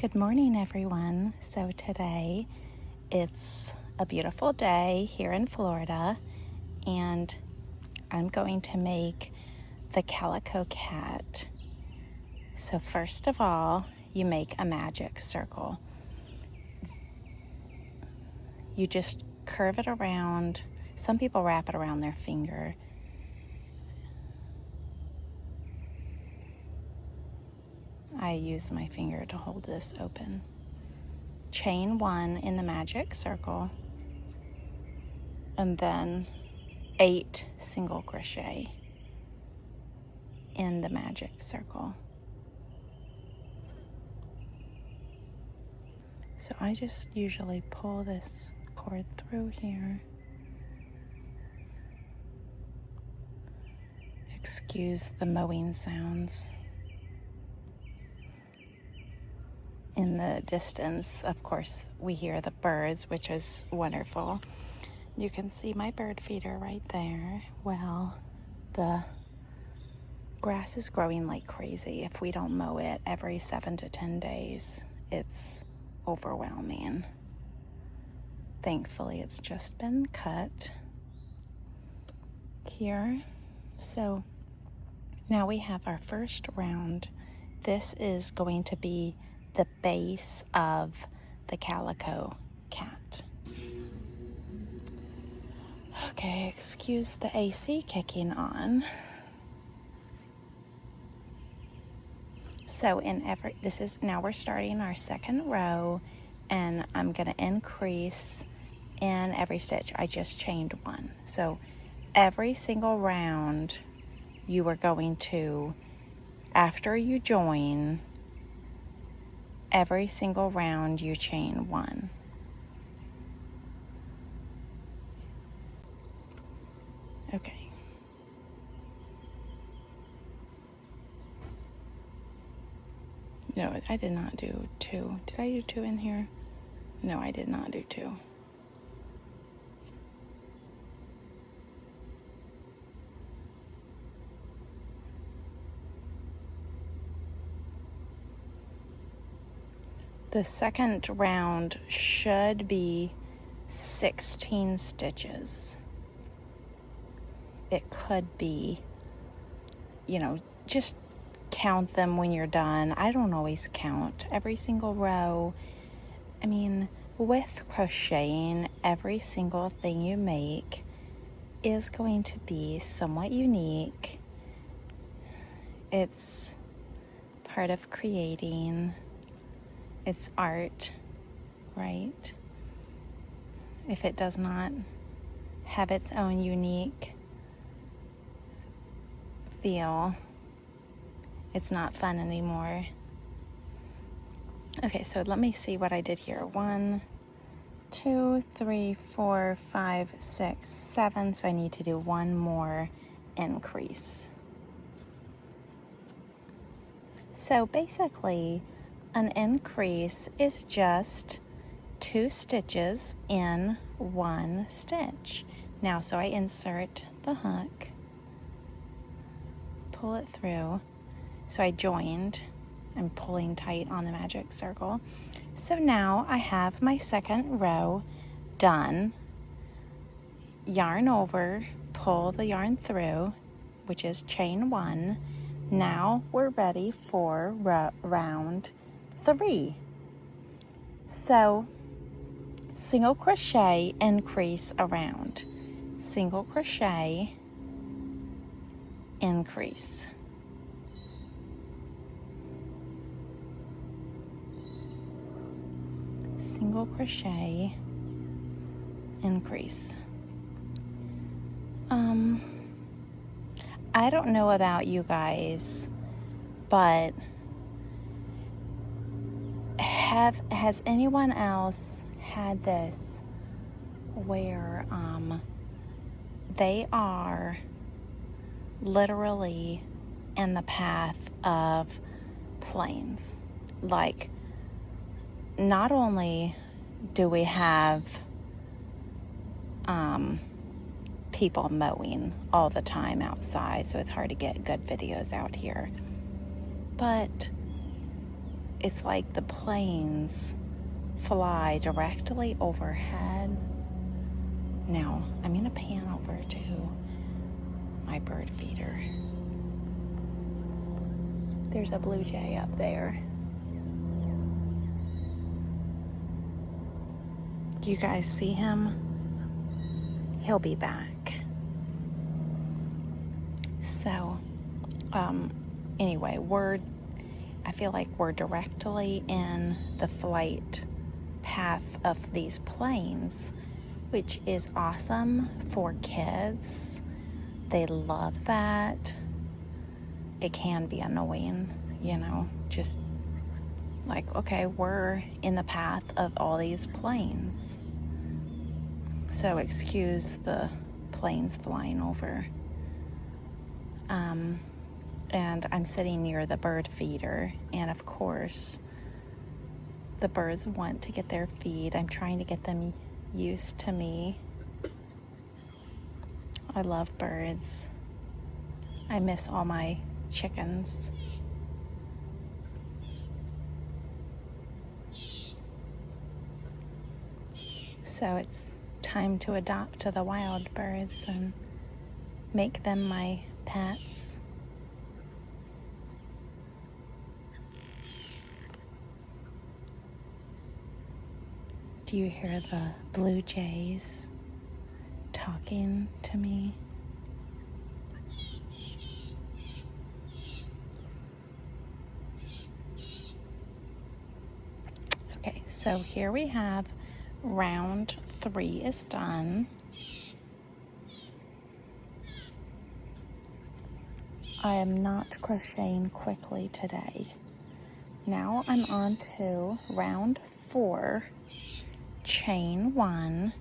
Good morning, everyone. So today it's a beautiful day here in Florida, and I'm going to make the Calico Cat. So first of all, you make a magic circle. You just curve it around. Some people wrap it around their finger. I use my finger to hold this open. Chain 1 in the magic circle, and then 8 single crochet in the magic circle. So I just usually pull this cord through here. Excuse the mowing sounds. In the distance, of course, we hear the birds, which is wonderful. You can see my bird feeder right there. Well, the grass is growing like crazy. If we don't mow it every 7 to 10 days, it's overwhelming. Thankfully, it's just been cut here. So now we have our first round. This is going to be the base of the Calico Cat. Okay, excuse the AC kicking on. So now we're starting our second row, and I'm gonna increase in every stitch. I just chained 1. So every single round you are going to, after you join, every single round you chain 1. Okay. No, I did not do 2. Did I do 2 in here? No, I did not do 2. The second round should be 16 stitches. It could be, just count them when you're done. I don't always count every single row. I mean, with crocheting, every single thing you make is going to be somewhat unique. It's part of creating. It's art, right? If it does not have its own unique feel, it's not fun anymore. Okay, so let me see what I did here. 1, 2, 3, 4, 5, 6, 7. So I need to do 1 more increase. So basically, an increase is just 2 stitches in 1 stitch. Now, so I insert the hook, pull it through. So I joined. I'm pulling tight on the magic circle. So now I have my second row done. Yarn over, pull the yarn through, which is chain 1. Now we're ready for round 3. So single crochet, increase around. Single crochet, increase. Single crochet, increase. I don't know about you guys, but has anyone else had this where they are literally in the path of planes? Like, not only do we have people mowing all the time outside, so it's hard to get good videos out here, but it's like the planes fly directly overhead. Now, I'm going to pan over to my bird feeder. There's a blue jay up there. Do you guys see him? He'll be back. So, anyway, I feel like we're directly in the flight path of these planes, which is awesome for kids. They love that. It can be annoying, just like, okay, we're in the path of all these planes. So excuse the planes flying over. And I'm sitting near the bird feeder, and of course, the birds want to get their feed. I'm trying to get them used to me. I love birds. I miss all my chickens. So it's time to adopt to the wild birds and make them my pets. Do you hear the blue jays talking to me? Okay, so here we have round 3 is done. I am not crocheting quickly today. Now I'm on to round 4, chain 1,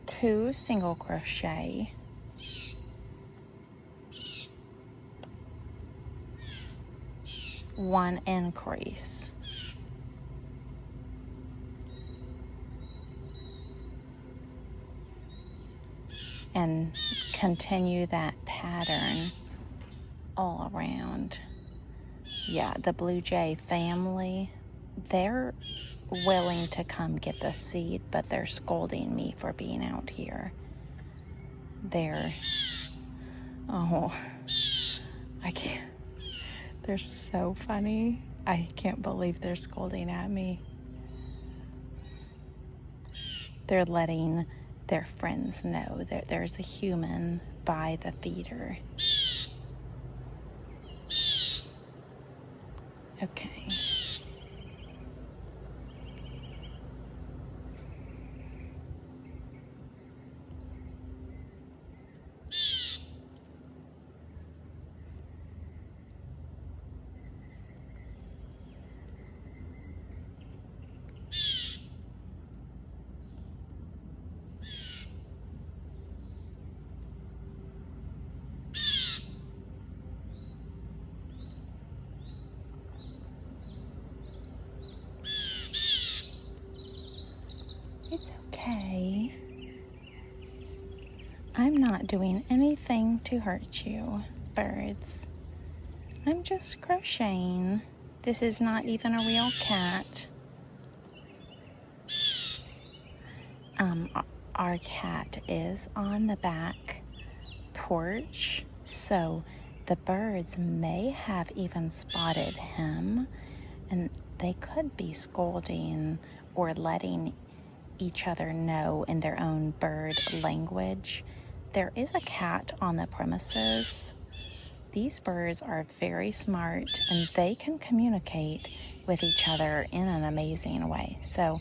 2 single crochet, one increase. And continue that pattern all around. Yeah, the blue jay family, they're willing to come get the seed, but they're scolding me for being out here. I can't, they're so funny. I can't believe they're scolding at me. They're letting their friends know that there's a human by the feeder. Okay. It's okay. I'm not doing anything to hurt you, birds. I'm just crocheting. This is not even a real cat. Our cat is on the back porch, so the birds may have even spotted him, and they could be scolding or letting each other know in their own bird language. There is a cat on the premises. These birds are very smart, and they can communicate with each other in an amazing way. So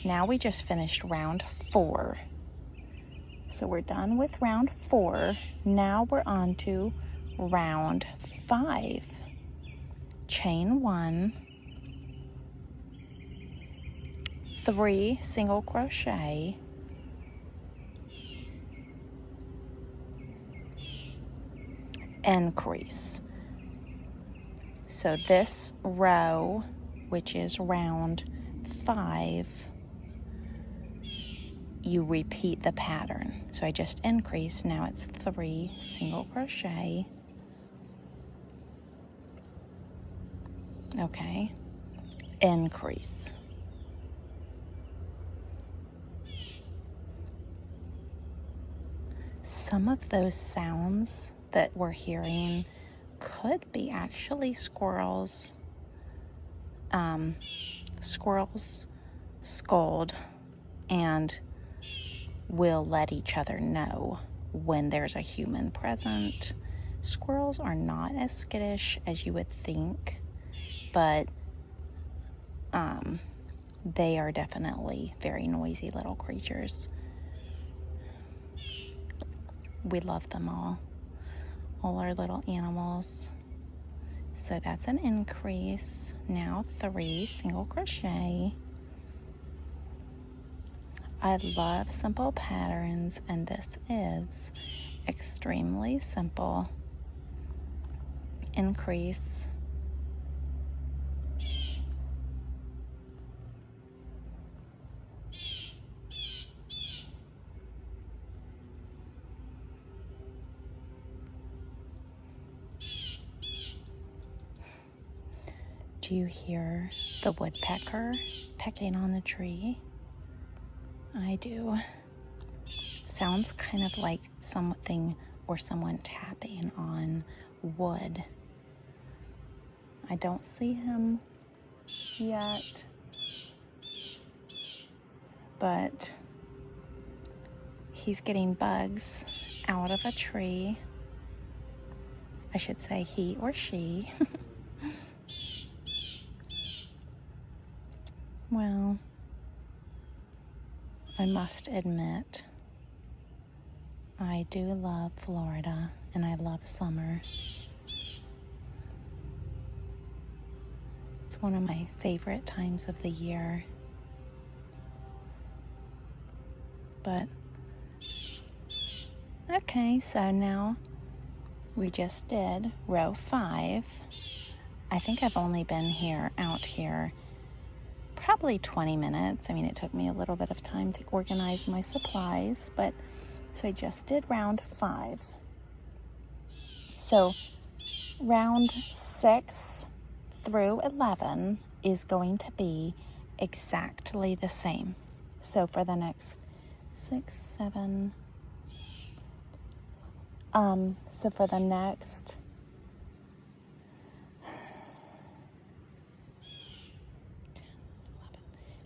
now we just finished round 4. So we're done with round 4. Now we're on to round 5. Chain 1, 3 single crochet, increase. So this row, which is round 5, you repeat the pattern. So I just increase. Now it's 3 single crochet, Okay, increase. Some of those sounds that we're hearing could be actually squirrels. Squirrels scold and will let each other know when there's a human present. Squirrels are not as skittish as you would think, but they are definitely very noisy little creatures. We love them all our little animals. So that's an increase. Now 3 single crochet. I love simple patterns, and this is extremely simple. Increase. Do you hear the woodpecker pecking on the tree? I do. Sounds kind of like something or someone tapping on wood. I don't see him yet, but he's getting bugs out of a tree. I should say he or she. Well, I must admit, I do love Florida and I love summer. It's one of my favorite times of the year. But, okay, so now we just did row 5. I think I've only been out here, probably 20 minutes. I mean, it took me a little bit of time to organize my supplies, but so I just did round 5. So round 6 through 11 is going to be exactly the same. So for the next 6, 7, so for the next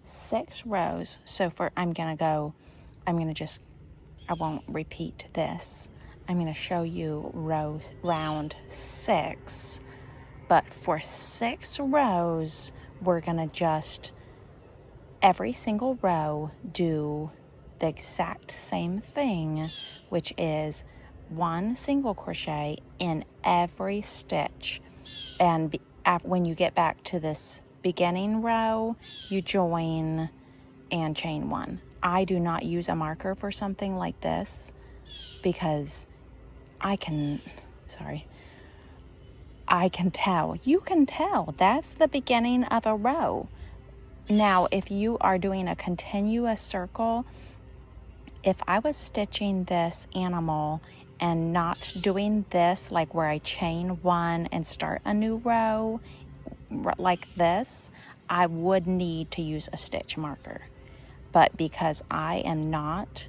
6 rows, so I won't repeat this. I'm going to show you round 6, but for 6 rows, we're going to just, every single row, do the exact same thing, which is 1 single crochet in every stitch. And when you get back to this beginning row, you join and chain 1. I do not use a marker for something like this because I can tell. You can tell that's the beginning of a row. Now, if you are doing a continuous circle, if I was stitching this animal and not doing this, like where I chain 1 and start a new row like this, I would need to use a stitch marker. But because I am not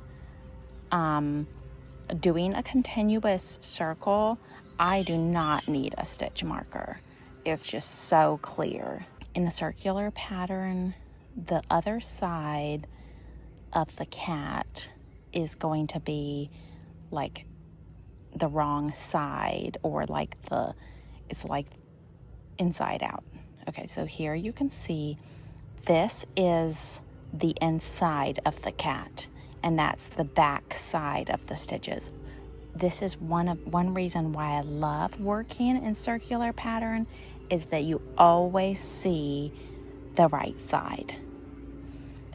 doing a continuous circle, I do not need a stitch marker. It's just so clear. In the circular pattern, the other side of the cat is going to be like the wrong side, or it's like inside out. Okay, so here you can see this is the inside of the cat, and that's the back side of the stitches. This is one reason why I love working in circular pattern, is that you always see the right side.